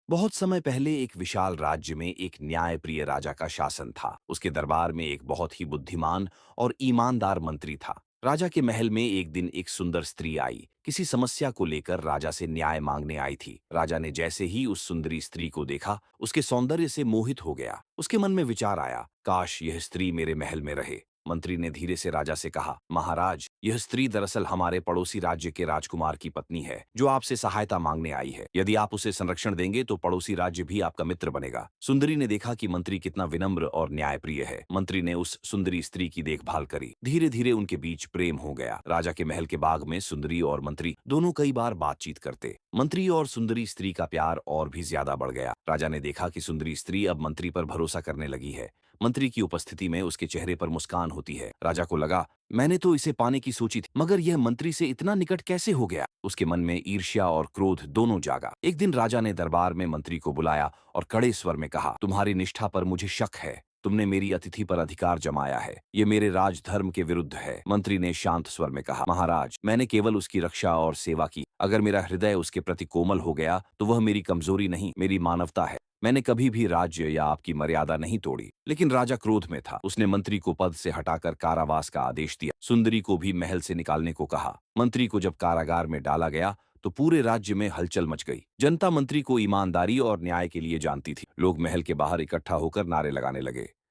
बहुत समय पहले एक विशाल राज्य में एक न्यायप्रिय राजा का शासन था। उसके दरबार में एक बहुत ही बुद्धिमान और ईमानदार मंत्री था। राजा के महल में एक दिन एक सुंदर स्त्री आई। किसी समस्या को लेकर राजा से न्याय मांगने आई थी। राजा ने जैसे ही उस सुंदरी स्त्री को देखा, उसके सौंदर्य से मोहित हो गया। उसके मन में विचार आया, काश यह स्त्री मेरे महल में रहे। मंत्री ने धीरे से राजा से कहा, महाराज, यह स्त्री दरअसल हमारे पड़ोसी राज्य के राजकुमार की पत्नी है, जो आपसे सहायता मांगने आई है। यदि आप उसे संरक्षण देंगे तो पड़ोसी राज्य भी आपका मित्र बनेगा। सुंदरी ने देखा कि मंत्री कितना विनम्र और न्यायप्रिय है। मंत्री ने उस सुंदरी स्त्री की देखभाल करी। धीरे धीरे उनके बीच प्रेम हो गया। राजा के महल के बाग में सुंदरी और मंत्री दोनों कई बार बातचीत करते। मंत्री और सुंदरी स्त्री का प्यार और भी ज्यादा बढ़ गया। राजा ने देखा कि सुंदरी स्त्री अब मंत्री पर भरोसा करने लगी है। मंत्री की उपस्थिति में उसके चेहरे पर मुस्कान होती है। राजा को लगा, मैंने तो इसे पाने की सोची थी, मगर यह मंत्री से इतना निकट कैसे हो गया। उसके मन में ईर्ष्या और क्रोध दोनों जागा। एक दिन राजा ने दरबार में मंत्री को बुलाया और कड़े स्वर में कहा, तुम्हारी निष्ठा पर मुझे शक है। तुमने मेरी अतिथि पर अधिकार जमाया है। ये मेरे राजधर्म के विरुद्ध है। मंत्री ने शांत स्वर में कहा, महाराज, मैंने केवल उसकी रक्षा और सेवा की। अगर मेरा हृदय उसके प्रति कोमल हो गया तो वह मेरी कमजोरी नहीं, मेरी मानवता है। मैंने कभी भी राज्य या आपकी मर्यादा नहीं तोड़ी। लेकिन राजा क्रोध में था। उसने मंत्री को पद से हटाकर कारावास का आदेश दिया। सुंदरी को भी महल से निकालने को कहा। मंत्री को जब कारागार में डाला गया तो पूरे राज्य में हलचल मच गई। जनता मंत्री को ईमानदारी और न्याय के लिए जानती थी। लोग महल के बाहर इकट्ठा होकर नारे लगाने लगे।